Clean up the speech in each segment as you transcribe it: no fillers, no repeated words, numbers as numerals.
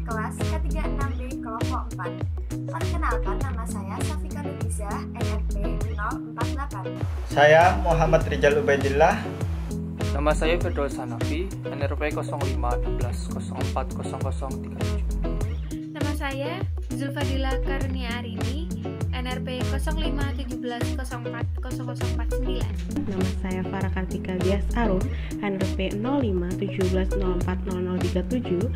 kelas K36B kelompok 4. Perkenalkan, nama saya Safika Nurhizah, NRP 048. Saya Muhammad Rizal Ubaidillah. Nama saya Firdaus Hanafi, NRP 0516040037. Nama saya Zulfadila Karunia Arini, NRP 0517040049. Nama saya Farah Kartika Bias Arun, NRP 0517040037.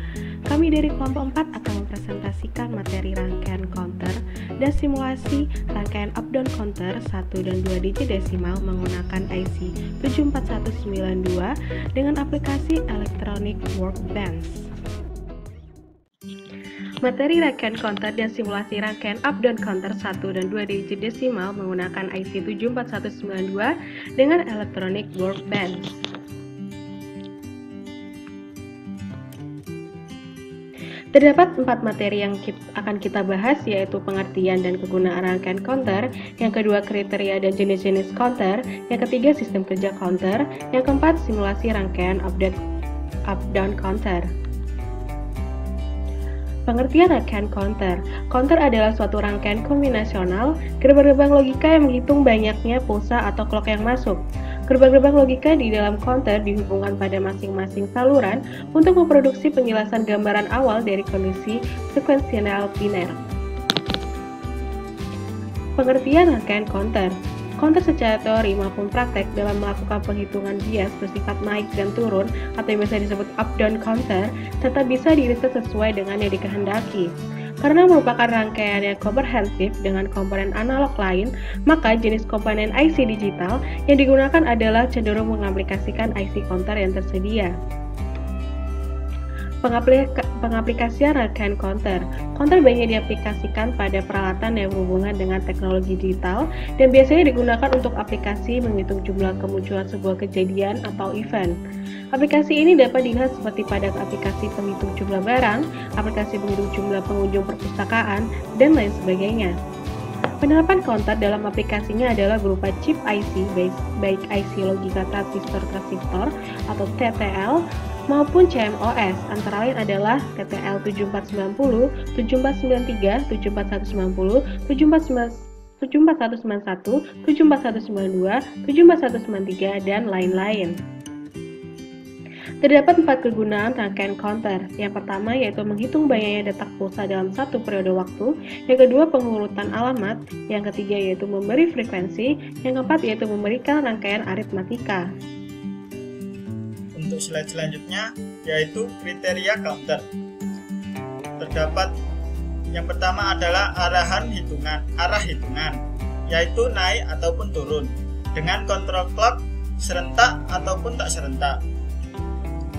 Kami dari kelompok 4 akan mempresentasikan materi rangkaian counter dan simulasi rangkaian up-down counter 1 dan 2 digit desimal menggunakan IC 74192 dengan aplikasi Electronic Workbench. Materi rangkaian counter dan simulasi rangkaian up-down counter 1 dan 2 digit desimal menggunakan IC 74192 dengan Electronic Workbench. Terdapat 4 materi yang akan kita bahas, yaitu pengertian dan kegunaan rangkaian counter, yang kedua kriteria dan jenis-jenis counter, yang ketiga sistem kerja counter, yang keempat simulasi rangkaian up-down counter. Pengertian rangkaian counter. Counter adalah suatu rangkaian kombinasional gerbang-gerbang logika yang menghitung banyaknya pulsa atau clock yang masuk. Gerbang-gerbang logika di dalam counter dihubungkan pada masing-masing saluran untuk memproduksi penjelasan gambaran awal dari kondisi sekuensial biner. Pengertian rangkaian counter. Counter secara teori maupun praktek dalam melakukan penghitungan bias bersifat naik dan turun atau yang biasa disebut up-down counter tetap bisa di-reset sesuai dengan yang dikehendaki. Karena merupakan rangkaian yang komprehensif dengan komponen analog lain, maka jenis komponen IC digital yang digunakan adalah cenderung mengaplikasikan IC counter yang tersedia. Pengaplikasian rangkaian counter. Counter banyak diaplikasikan pada peralatan yang berhubungan dengan teknologi digital dan biasanya digunakan untuk aplikasi menghitung jumlah kemunculan sebuah kejadian atau event. Aplikasi ini dapat dilihat seperti pada aplikasi penghitung jumlah barang, aplikasi penghitung jumlah pengunjung perpustakaan, dan lain sebagainya. Penerapan counter dalam aplikasinya adalah berupa chip IC, baik IC logika transistor atau TTL, maupun CMOS, antara lain adalah TTL 7490, 7493, 7490, 74191, 74192, 74193, dan lain-lain. Terdapat 4 kegunaan rangkaian counter. Yang pertama yaitu menghitung banyaknya detak pulsa dalam satu periode waktu, yang kedua pengurutan alamat, yang ketiga yaitu memberi frekuensi, yang keempat yaitu memberikan rangkaian aritmatika. Untuk slide selanjutnya yaitu kriteria counter. Terdapat yang pertama adalah arah hitungan, yaitu naik ataupun turun dengan kontrol clock serentak ataupun tak serentak.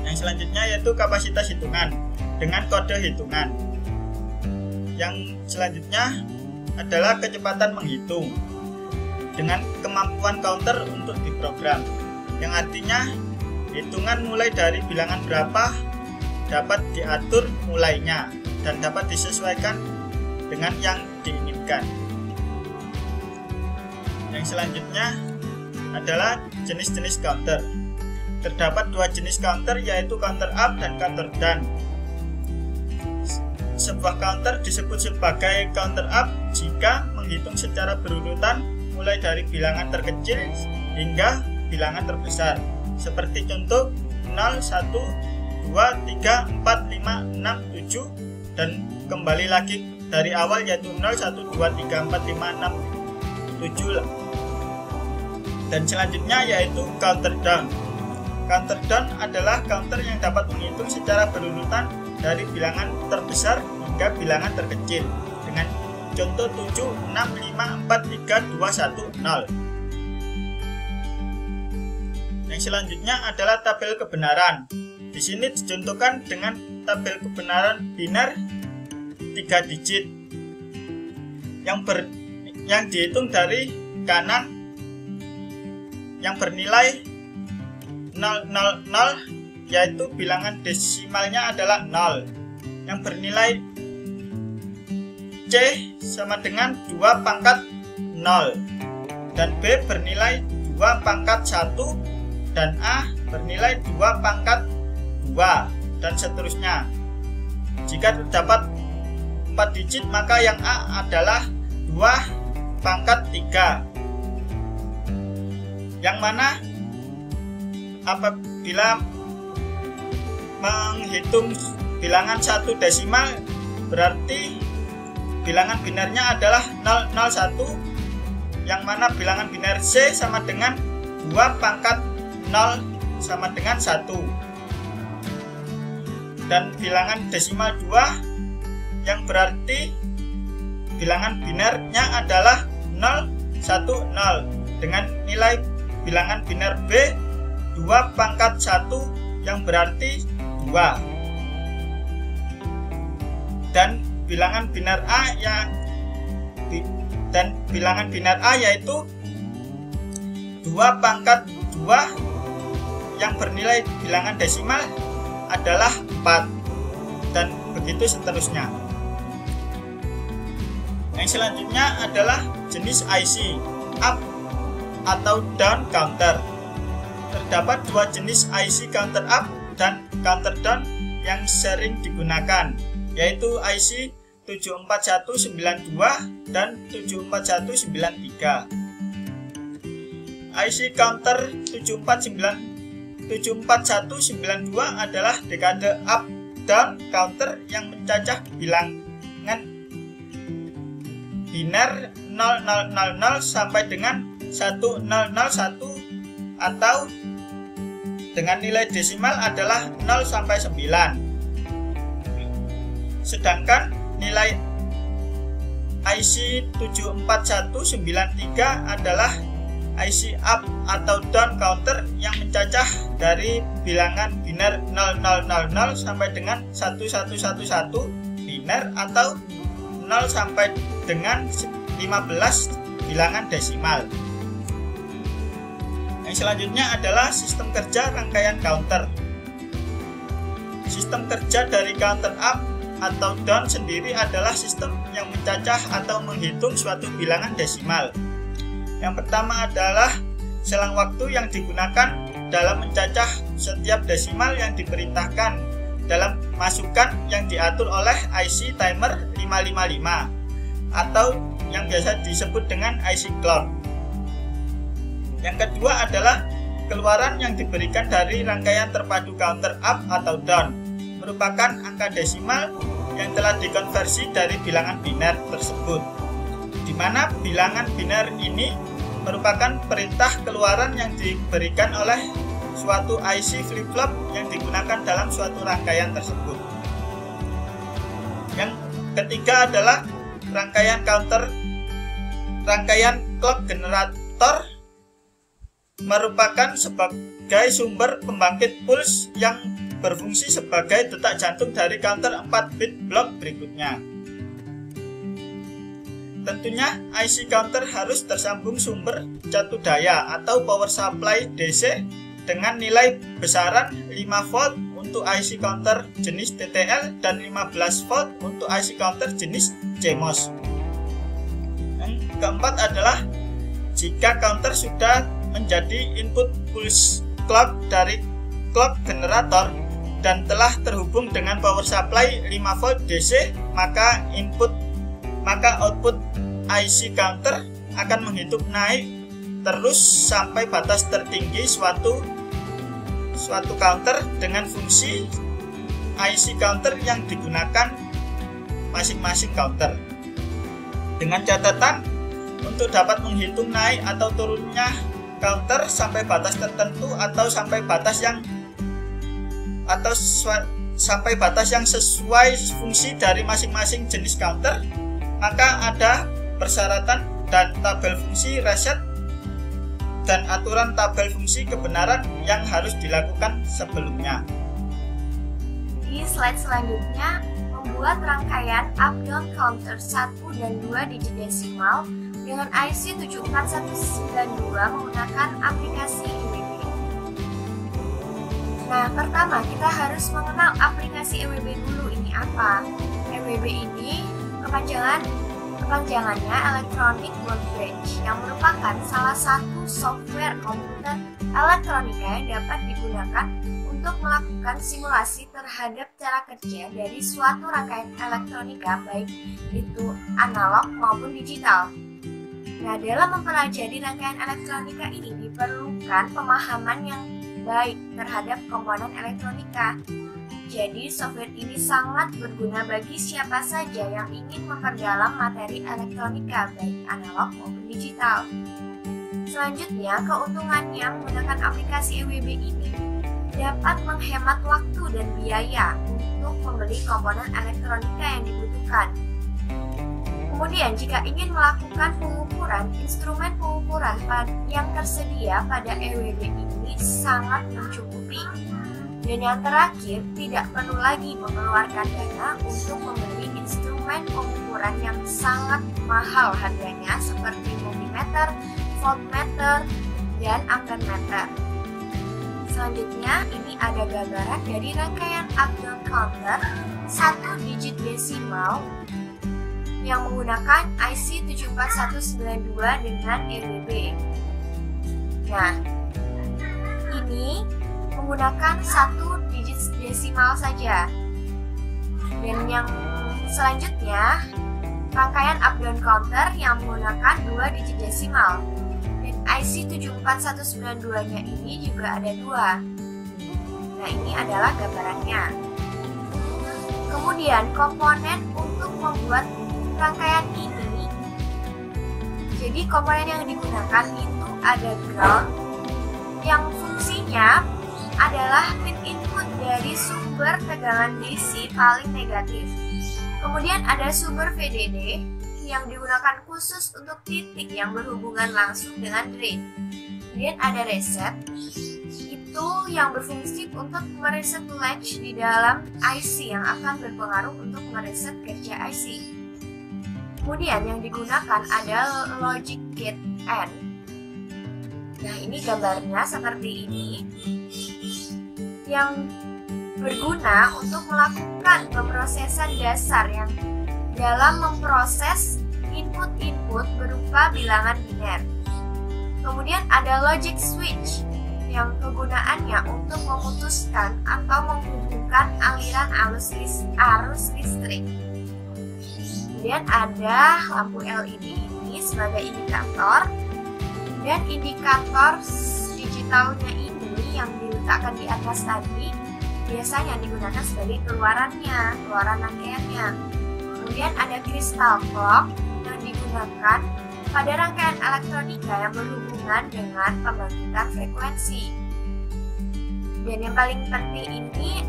Yang selanjutnya yaitu kapasitas hitungan dengan kode hitungan. Yang selanjutnya adalah kecepatan menghitung dengan kemampuan counter untuk diprogram, yang artinya hitungan mulai dari bilangan berapa dapat diatur mulainya dan dapat disesuaikan dengan yang diinginkan. Yang selanjutnya adalah jenis-jenis counter. Terdapat 2 jenis counter, yaitu counter up dan counter down. Sebuah counter disebut sebagai counter up jika menghitung secara berurutan mulai dari bilangan terkecil hingga bilangan terbesar. Seperti contoh 0, 1, 2, 3, 4, 5, 6, 7 dan kembali lagi dari awal yaitu 0, 1, 2, 3, 4, 5, 6, 7. Dan selanjutnya yaitu counter down. Counter down adalah counter yang dapat menghitung secara berurutan dari bilangan terbesar hingga bilangan terkecil dengan contoh 7, 6, 5, 4, 3, 2, 1, 0. Yang selanjutnya adalah tabel kebenaran. Di sini dicontohkan dengan tabel kebenaran biner 3 digit yang dihitung dari kanan yang bernilai 000, yaitu bilangan desimalnya adalah 0, yang bernilai C sama dengan 2 pangkat 0 dan B bernilai 2 pangkat 1 dan A bernilai 2 pangkat 2 dan seterusnya. jika terdapat 4 digit, maka yang A adalah 2 pangkat 3. Yang mana apabila menghitung bilangan 1 desimal, berarti bilangan binarnya adalah 001, yang mana bilangan binar C sama dengan 2 pangkat 0 sama dengan 1. Dan bilangan desimal 2 yang berarti bilangan binarnya adalah 010, dengan nilai bilangan binar B 2 pangkat 1 yang berarti 2. Dan bilangan binar A yaitu 2 pangkat 2 yang bernilai bilangan desimal adalah 4, dan begitu seterusnya. Yang selanjutnya adalah jenis IC, up atau down counter. Terdapat 2 jenis IC counter up dan counter down yang sering digunakan, yaitu IC 74192 dan 74193. IC counter 74192 adalah dekade up down counter yang mencacah bilangan binar 0000 sampai dengan 1001 atau dengan nilai desimal adalah 0 sampai 9. Sedangkan nilai IC 74193 adalah IC up atau down counter yang mencacah dari bilangan binar 0000 sampai dengan 1111 binar atau 0 sampai dengan 15 bilangan desimal. Yang selanjutnya adalah sistem kerja rangkaian counter. Sistem kerja dari counter up atau down sendiri adalah sistem yang mencacah atau menghitung suatu bilangan desimal. Yang pertama adalah selang waktu yang digunakan dalam mencacah setiap desimal yang diperintahkan dalam masukan yang diatur oleh IC timer 555 atau yang biasa disebut dengan IC clock. Yang kedua adalah keluaran yang diberikan dari rangkaian terpadu counter up atau down, merupakan angka desimal yang telah dikonversi dari bilangan binar tersebut, di mana bilangan binar ini merupakan perintah keluaran yang diberikan oleh suatu IC flip-flop yang digunakan dalam suatu rangkaian tersebut. Yang ketiga adalah rangkaian clock generator, merupakan sebagai sumber pembangkit pulse yang berfungsi sebagai detak jantung dari counter 4 bit blok berikutnya. Tentunya IC counter harus tersambung sumber catu daya atau power supply DC dengan nilai besaran 5 volt untuk IC counter jenis TTL dan 15 volt untuk IC counter jenis CMOS. Yang keempat adalah jika counter sudah menjadi input pulse clock dari clock generator dan telah terhubung dengan power supply 5 volt DC, maka output IC counter akan menghitung naik terus sampai batas tertinggi suatu counter dengan fungsi IC counter yang digunakan masing-masing counter. Dengan catatan, untuk dapat menghitung naik atau turunnya counter sampai batas tertentu atau sampai batas yang sesuai fungsi dari masing-masing jenis counter, maka ada persyaratan dan tabel fungsi reset dan aturan tabel fungsi kebenaran yang harus dilakukan sebelumnya. Di slide selanjutnya, membuat rangkaian up-down counter 1 dan 2 digit desimal dengan IC 74192 menggunakan aplikasi EWB. Nah, pertama kita harus mengenal aplikasi EWB dulu. Ini apa? EWB ini kepanjangannya Electronic Workbench, yang merupakan salah satu software komputer elektronika yang dapat digunakan untuk melakukan simulasi terhadap cara kerja dari suatu rangkaian elektronika, baik itu analog maupun digital. Nah, dalam mempelajari rangkaian elektronika ini diperlukan pemahaman yang baik terhadap komponen elektronika. Jadi, software ini sangat berguna bagi siapa saja yang ingin memperdalam materi elektronika, baik analog maupun digital. Selanjutnya, keuntungannya menggunakan aplikasi EWB ini dapat menghemat waktu dan biaya untuk membeli komponen elektronika yang dibutuhkan. Kemudian, jika ingin melakukan pengukuran, instrumen pengukuran yang tersedia pada EWB ini sangat mencukupi. Dan yang terakhir, tidak perlu lagi mengeluarkan dana untuk membeli instrumen pengukuran yang sangat mahal harganya seperti multimeter, voltmeter, dan ampermeter. Selanjutnya, ini ada gambaran dari rangkaian up-down counter 1 digit desimal yang menggunakan IC 74192 dengan EWB. Nah, ini menggunakan 1 digit desimal saja. Dan yang selanjutnya, rangkaian up-down counter yang menggunakan 2 digit desimal. Dan IC 74192-nya ini juga ada 2. Nah, ini adalah gambarannya. Kemudian, komponen untuk membuat rangkaian ini. Jadi, komponen yang digunakan itu ada ground, yang fungsinya adalah pin input dari sumber tegangan DC paling negatif. Kemudian ada sumber VDD yang digunakan khusus untuk titik yang berhubungan langsung dengan drain. Kemudian ada reset, itu yang berfungsi untuk mereset latch di dalam IC yang akan berpengaruh untuk mereset kerja IC. Kemudian yang digunakan ada logic gate N. Nah, ini gambarnya seperti ini, yang berguna untuk melakukan pemrosesan dasar yang dalam memproses input-input berupa bilangan biner. Kemudian ada logic switch yang kegunaannya untuk memutuskan atau menghubungkan aliran arus listrik. Kemudian ada lampu LED ini sebagai indikator, dan indikator digitalnya ini yang diletakkan di atas tadi biasanya digunakan sebagai keluaran rangkaiannya. Kemudian ada crystal clock yang digunakan pada rangkaian elektronika yang berhubungan dengan pembangkitan frekuensi. Dan yang paling penting ini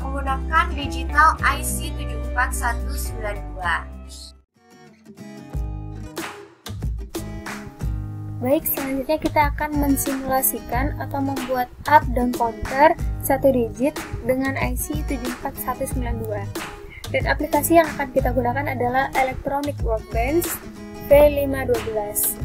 menggunakan digital IC 74192. Baik, selanjutnya kita akan mensimulasikan atau membuat up-down counter 1 digit dengan IC 74192. Dan aplikasi yang akan kita gunakan adalah Electronic Workbench V512.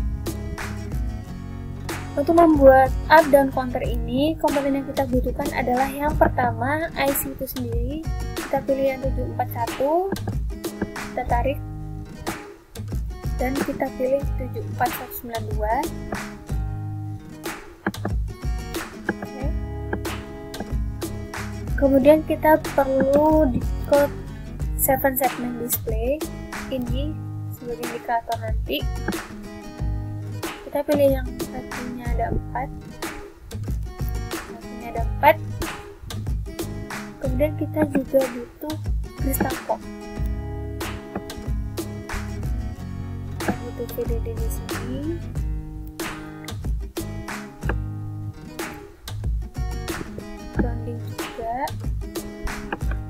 Untuk membuat up-down counter ini, komponen yang kita butuhkan adalah yang pertama, IC itu sendiri. Kita pilih yang 741, kita tarik, dan kita pilih 74192. Oke. Kemudian kita perlu di code 7 segment display ini sebagai indikator nanti. Kita pilih yang satunya ada 4. Satunya ada 4. Kemudian kita juga butuh crystal clock. Butuh VDD di sini. Grounding juga.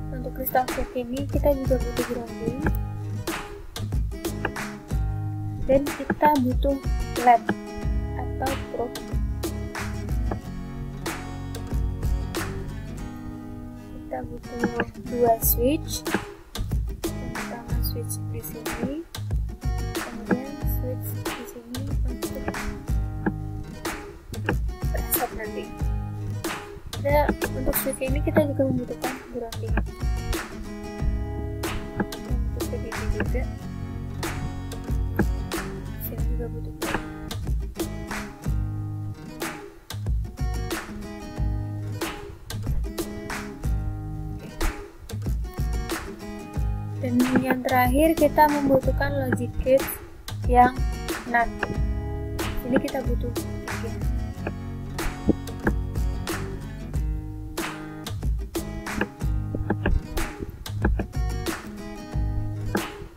Untuk crystal clock ini kita juga butuh grounding. Dan kita butuh LED atau probe. Kita butuh 2 switch. Yang pertama switch di sini. Di sini untuk reset nanti. Dan untuk switch ini kita juga membutuhkan grounding. Untuk VDD juga. Sini juga butuh grounding. Dan yang terakhir kita membutuhkan logic gate yang NAND. Ini kita butuh 3.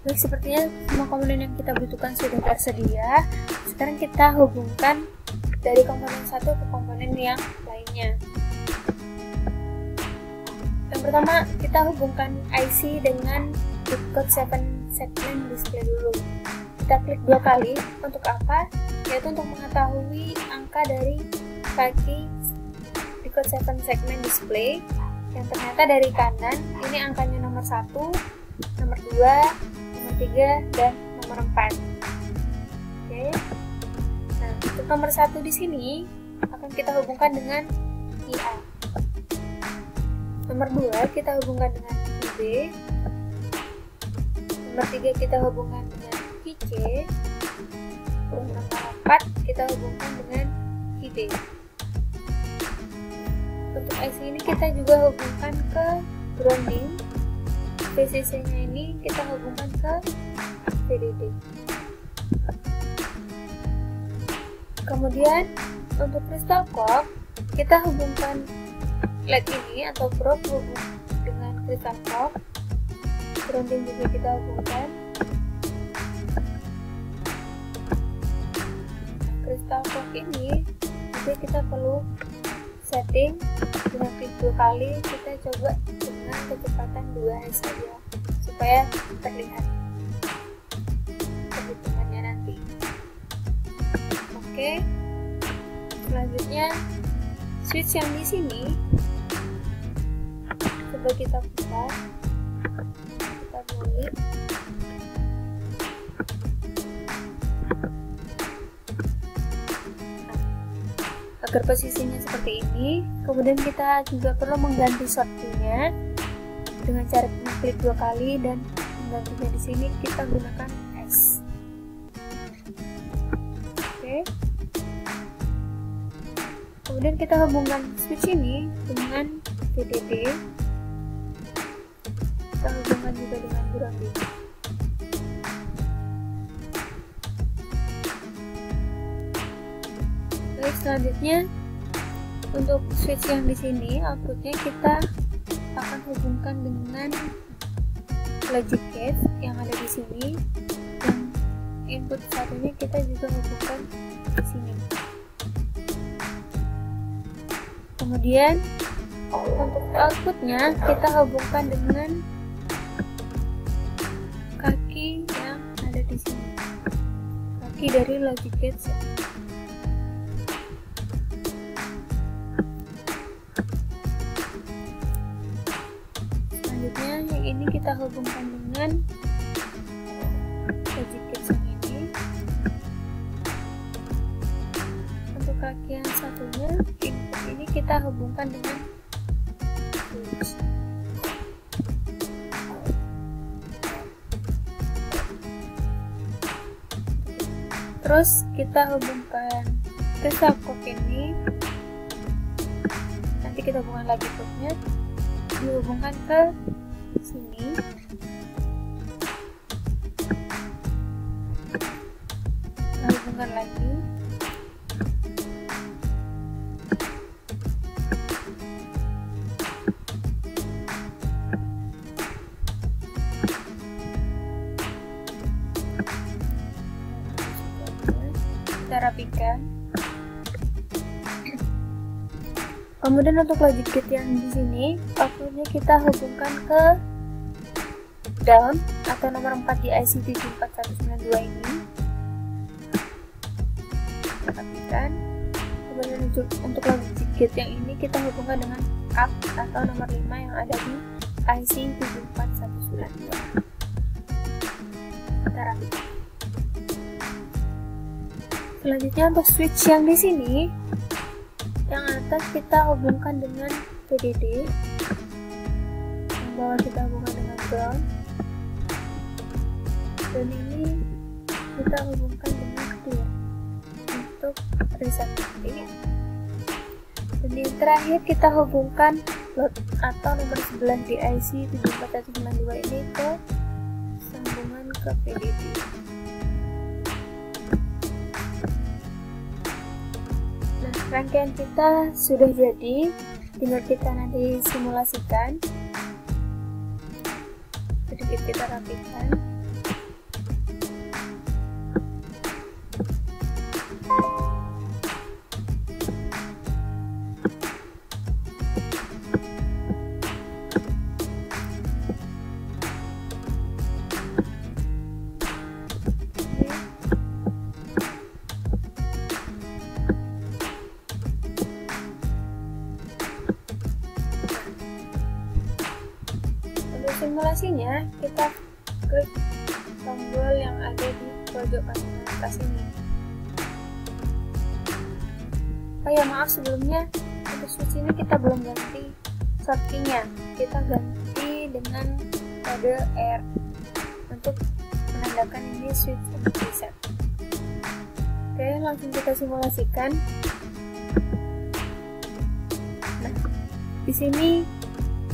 Baik, sepertinya semua komponen yang kita butuhkan sudah tersedia. Sekarang kita hubungkan dari komponen satu ke komponen yang lainnya. Yang pertama, kita hubungkan IC dengan Decode 7 segment display dulu. Kita klik 2 kali. Untuk apa? Yaitu untuk mengetahui angka dari kaki Decode 7 segment display. Yang ternyata dari kanan, ini angkanya nomor 1, nomor 2, nomor 3, dan nomor 4. Oke. Nah, untuk nomor 1 di sini akan kita hubungkan dengan IA. Nomor 2 kita hubungkan dengan IB. Nomor 3 kita hubungkan dengan IC. Nomor 4 kita hubungkan dengan ID. Untuk IC ini kita juga hubungkan ke grounding. VCC nya ini kita hubungkan ke VDD. Kemudian untuk crystal clock kita hubungkan LED ini atau probe hubung dengan crystal clock. Grounding juga kita hubungkan. Crystal clock ini juga kita perlu setting dengan klik 2 kali. Kita coba dengan kecepatan 2 saja supaya terlihat perhitungannya nanti. Oke. Selanjutnya switch yang di sini coba kita putar, kita balik. Agar posisinya seperti ini. Kemudian kita juga perlu mengganti shortnya dengan cara mengklik 2 kali dan menggantinya di sini kita gunakan S. Oke. Kemudian kita hubungkan switch ini dengan VDD. Kita hubungkan juga dengan grounding. Baik, selanjutnya untuk switch yang di sini outputnya kita akan hubungkan dengan logic gate yang ada di sini, dan input satunya kita juga hubungkan di sini. Kemudian untuk outputnya kita hubungkan dengan kaki yang ada di sini, kaki dari logic gate. Selanjutnya yang ini kita hubungkan dengan logic gate yang ini. Untuk kaki yang satunya, input ini kita hubungkan dengan switch. Terus kita hubungkan crystal clock ini, nanti kita hubungkan lagi clocknya, dihubungkan ke sini. Kita hubungkan lagi. Kita rapikan. Kemudian untuk logic gate yang di sini, outputnya kita hubungkan ke down atau nomor 4 di IC 74192 ini. Kita rapikan. Kemudian untuk logic gate yang ini kita hubungkan dengan up atau nomor 5 yang ada di IC 74192. Kita rapikan. Selanjutnya untuk switch yang di sini, yang atas kita hubungkan dengan VDD, yang bawah kita hubungkan dengan ground, dan ini kita hubungkan dengan clear untuk reset nanti. Dan yang terakhir kita hubungkan load atau nomor 11 di IC 74192 ini ke ke VDD. Nah, rangkaian kita sudah jadi, tinggal kita nanti simulasikan. Sedikit kita rapikan. Simulasinya, kita klik tombol yang ada di pojok kanan atas ini. Oh ya, maaf sebelumnya, untuk switch ini kita belum ganti shortkey-nya. Kita ganti dengan kode R untuk menandakan ini switch untuk reset. Oke, langsung kita simulasikan. Nah, di sini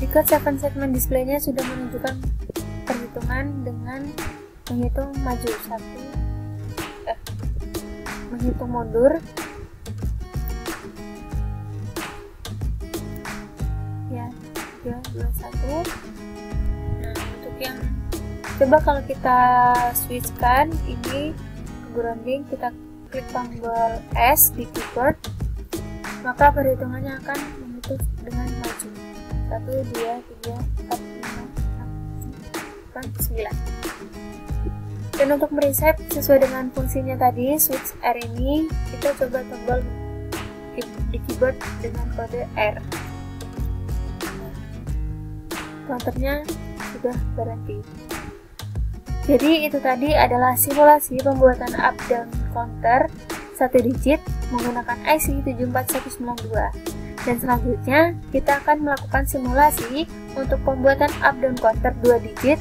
Record 7 segment display-nya sudah menunjukkan perhitungan dengan menghitung maju menghitung mundur ya, 3, 2, 1. Nah, untuk yang coba kalau kita switchkan ini ke grounding, kita klik tombol S di keyboard, maka perhitungannya akan menghitung dengan maju. 1, 2, 3, 4, 5, 6, 7, 8, 9. Dan untuk mereset sesuai dengan fungsinya tadi, switch R ini kita coba tombol di keyboard dengan kode R. Counternya sudah berhenti. Jadi itu tadi adalah simulasi pembuatan up down counter 1 digit menggunakan IC 74192. Dan selanjutnya, kita akan melakukan simulasi untuk pembuatan up down counter 2 digit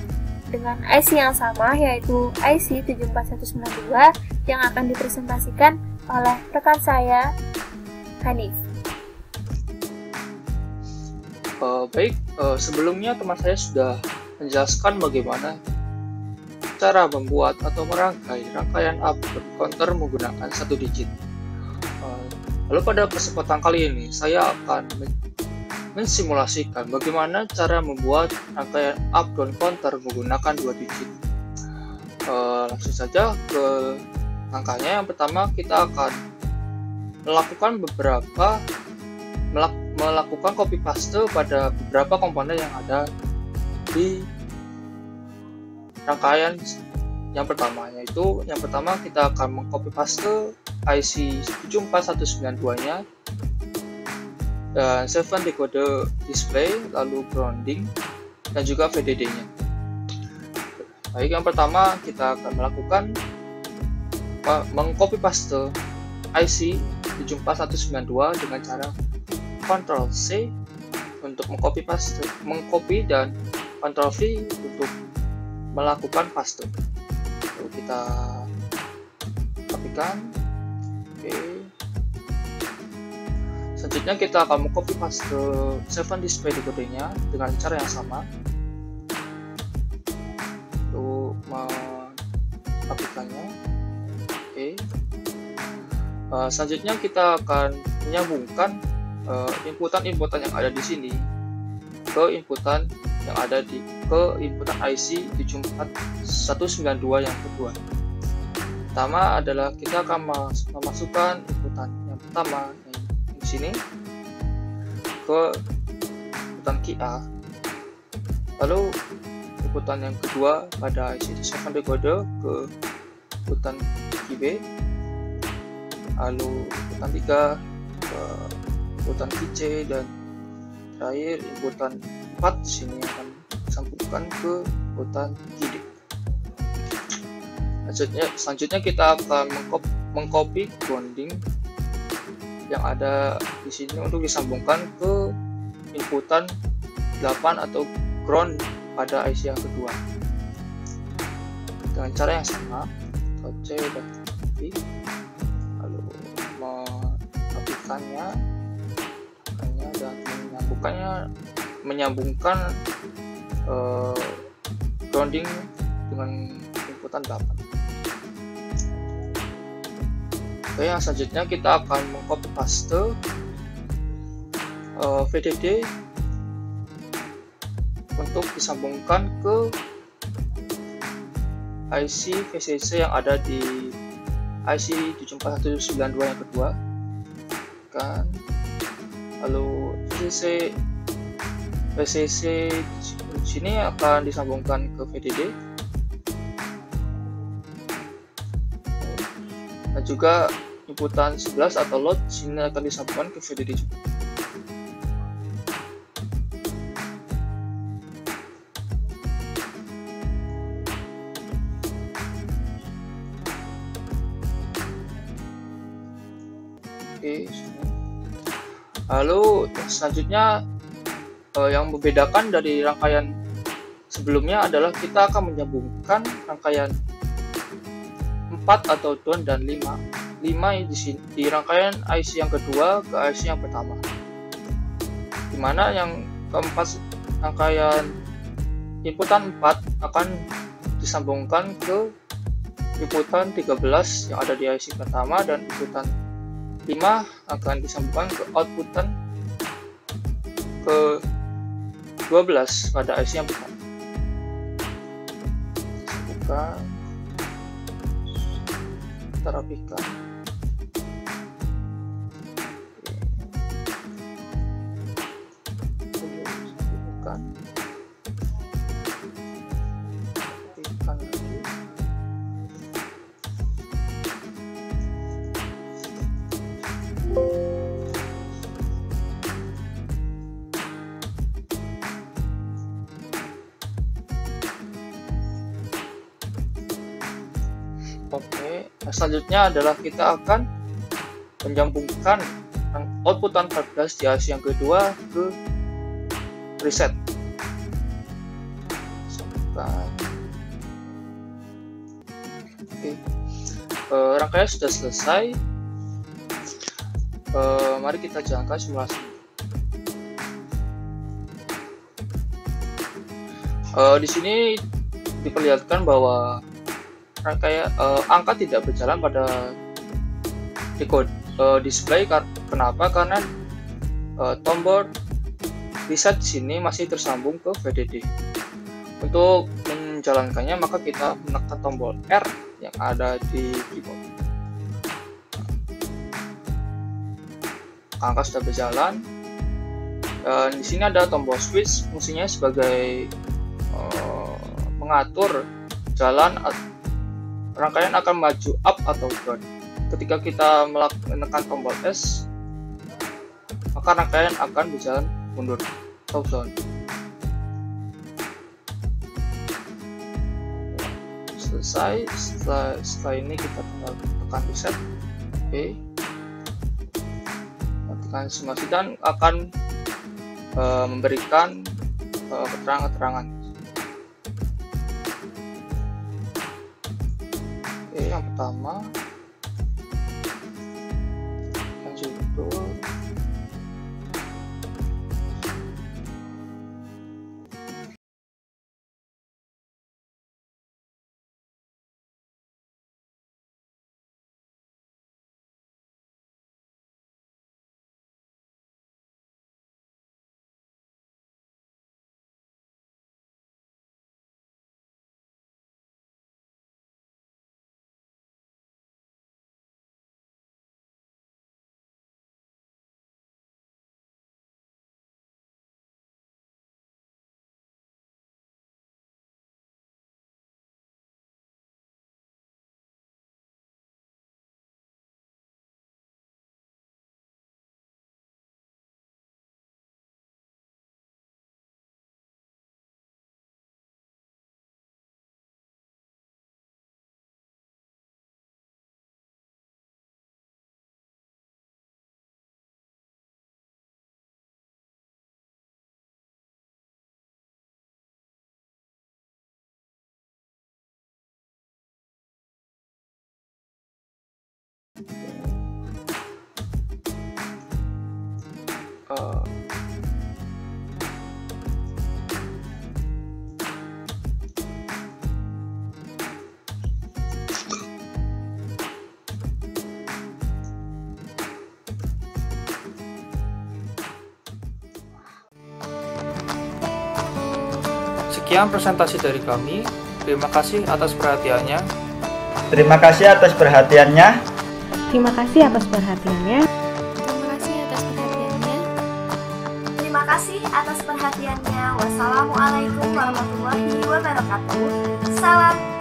dengan IC yang sama, yaitu IC 74192 yang akan dipresentasikan oleh rekan saya, Hanif. Baik, sebelumnya teman saya sudah menjelaskan bagaimana cara membuat atau merangkai rangkaian up down counter menggunakan 1 digit. Lalu pada kesempatan kali ini saya akan mensimulasikan bagaimana cara membuat rangkaian up down counter menggunakan 2 digit. Langsung saja ke angkanya. Yang pertama kita akan melakukan copy paste pada beberapa komponen yang ada di rangkaian yang pertama, yaitu yang pertama kita akan mengcopy paste IC 74192-nya dan 7 decoder display, lalu grounding dan juga VDD-nya. Baik, yang pertama kita akan melakukan mengcopy paste IC 74192 dengan cara Ctrl C untuk mengcopy dan Ctrl V untuk melakukan paste. Lalu kita kopikan. Oke. Selanjutnya kita akan mengcopy paste 7 display decodenya dengan cara yang sama. Lalu mengkopikannya. Oke. Selanjutnya kita akan menyambungkan inputan yang ada di sini ke inputan yang ada ke inputan IC 74192 yang kedua. Pertama adalah kita akan memasukkan inputan yang pertama yang di sini ke inputan key A, lalu inputan yang kedua pada IC 7 decoder ke inputan key B, lalu inputan 3 ke inputan key C, dan terakhir inputan 4 di sini akan disambungkan ke inputan key D. Selanjutnya kita akan mengcopy grounding yang ada di sini untuk disambungkan ke inputan 8 atau ground pada IC yang kedua dengan cara yang sama. C dan V, lalu mengopikannya dan menyambungkan grounding dengan inputan 8. Oke, yang selanjutnya kita akan mengcopy paste VDD untuk disambungkan ke IC VCC yang ada di IC 74192 yang kedua kan. Lalu VCC di sini akan disambungkan ke VDD, dan juga inputan 11 atau load sini akan disambungkan ke VDD juga. Oke, lalu selanjutnya yang membedakan dari rangkaian sebelumnya adalah kita akan menyambungkan rangkaian 4 atau down dan 5 di sini di rangkaian IC yang kedua ke IC yang pertama, dimana yang keempat rangkaian inputan 4 akan disambungkan ke inputan 13 yang ada di IC pertama, dan inputan 5 akan disambungkan ke outputan ke 12 pada IC yang pertama. Sambungkan, kita rapikan. Sambungkan, rapikan lagi. Oke, selanjutnya adalah kita akan menyambungkan outputan 14 di IC yang kedua ke reset. Sambungkan. Oke, rangkaian sudah selesai. Mari kita jalankan simulasi. Di sini diperlihatkan bahwa rangkaian angka tidak berjalan pada display. Kenapa? Karena tombol reset di sini masih tersambung ke VDD. Untuk menjalankannya maka kita menekan tombol R yang ada di keyboard. Angka sudah berjalan. Dan di sini ada tombol switch, fungsinya sebagai mengatur jalan rangkaian akan maju up atau down. Ketika kita menekan tombol S, maka rangkaian akan berjalan mundur atau down. Selesai. Setelah ini kita tinggal tekan reset. Oke. Matikan simulasi dan akan memberikan keterangan-keterangan. Oke, yang pertama judul, Sekian presentasi dari kami. Terima kasih atas perhatiannya. Terima kasih atas perhatiannya. Terima kasih atas perhatiannya. Terima kasih atas perhatiannya. Wassalamualaikum warahmatullahi wabarakatuh. Salam